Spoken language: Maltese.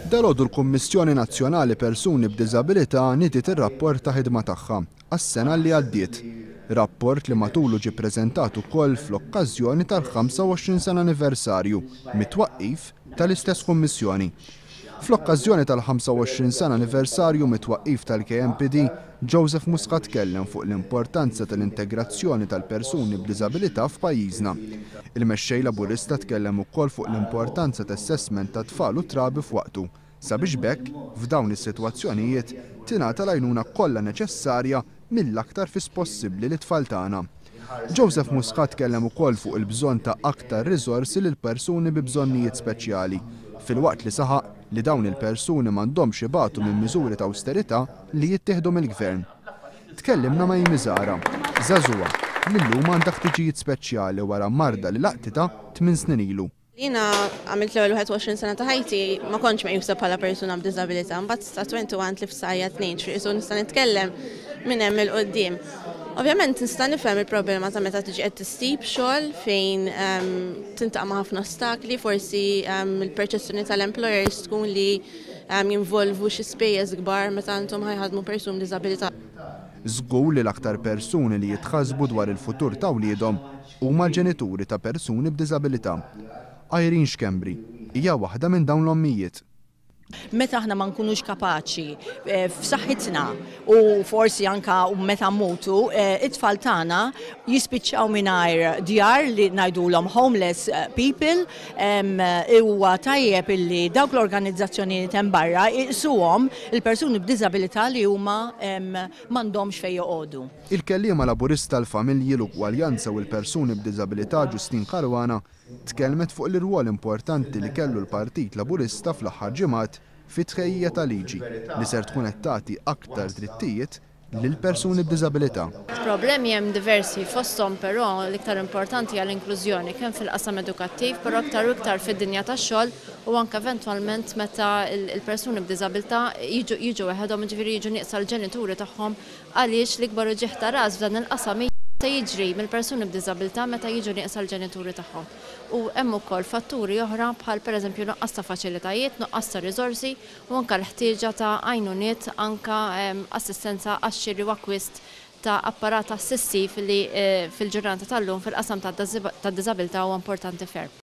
Dalgħodu l-Kummissjoni Nazzjonali Persuni b'Diżabilità nidiet ir-rapport ta' ħidma tagħha għas-sena li għaddiet. Rapport li matulu ġie ppreżentat ukoll fl-okkażjoni tal-25 sena anniversarju mit-twaqqif tal-istess Kummissjoni. Fl-okkażjoni tal-25 sena anniversarju mit-twaqqif tal-KMPD, Joseph Muscat tkellem fuq l-importanza tal-integrazzjoni tal-persuni b'diżabilità f'pajjiżna. Il-mexxej Laburista tkellem ukoll fuq l-importanza tas-assessment ta' tfal u trabi f'waqtu sabiex bekk f'dawn is-sitwazzjonijiet tingħata l-għajnuna kollha neċessarja mill-aktar fis possibbli lit-tfal tagħna. Joseph Muscat tkellem ukoll fuq il-bżonn ta' aktar riżorsi lil persuni bi bżonnijiet speċjali, filwaqt li saħaq li dawn il-persuni m'għandhomx ibatu minn miżuri ta' awsterità li jittieħdu mill-Gvern. Tkellimna ma' Jimizara, żagħżugħa li llum għandha ħtiġijiet speċjali wara marda li laqtitha 8 snin ilu. Jiena għamilt l-ewwel 21 sena ta' ħajti ma kontx meqjusa bħala persuna b'diżabilità, mbagħad sa 21 li f'sajja 2 xi nista' nitkellem minn hemm il-qudiem. Ovvjament nista' nifhem il-problema ta' meta tiġi qed tistib xogħol fejn tintaqa' ma' ħafna ostakli, forsi il-perċezzjoni tal-employers tkun li jinvolvu xi spejjeż kbar meta intom ħajħadmu persuni b'diżabilità. Żgur li l-aktar persuni li jitħassbu dwar il-futur ta' wliedhom huma l-ġenituri ta' persuni b'diżabilità. Irene Xkembri hija waħda minn dawn l-ommijiet. Meta aħna ma nkunux kapaċi f'saħħitna u forsi anka meta mmutu, it-tfal tagħna jispiċċaw mingħajr djar li ngħidulhom homeless people, huwa tajjeb illi dawk l-organizzazzjonijiet hemm barra iqsuhom il-persuni b'diżabilità li huma m'għandhomx fejn joqogħdu. Il-kelliema Laburista l-Familji, l-Ugwaljanza u l-Persuni b'Diżabilità Ġustin Karwana tkellmet fuq l-irwol importanti li kellu l-Partit Laburista fl-aħħar ġimgħat fit-tħejjija ta' liġi li ser tkun qed tagħti aktar drittijiet lil persuni b'diżabilità. Problemi hemm diversi fosthom però l-iktar importanti hija l-inklużjoni kemm fil-qasam edukattiv, però aktar u iktar fid-dinja tax-xogħol u anke eventwalment meta l-persuni b'diżabilità jiġu weħedhom jiġifieri jiġu nieqsa l-ġenituri tagħhom għaliex l-ikbar uġigħ ta' ras f'dan il-qasam se jiġri mill-persuni b'diżabilità meta jiġu nieqsa l-ġenituri tagħhom. U hemm ukoll fatturi oħra bħal pereżempju nuqqas ta' faċilitajiet, nuqqas ta' riżorsi u anke l-ħtieġa ta' għajnuniet anke assistenza għax-xiri u akkwist ta' apparat assissiv li fil-ġurnata tal-lum fil-qasam tad-diżabilità huwa importanti ferm.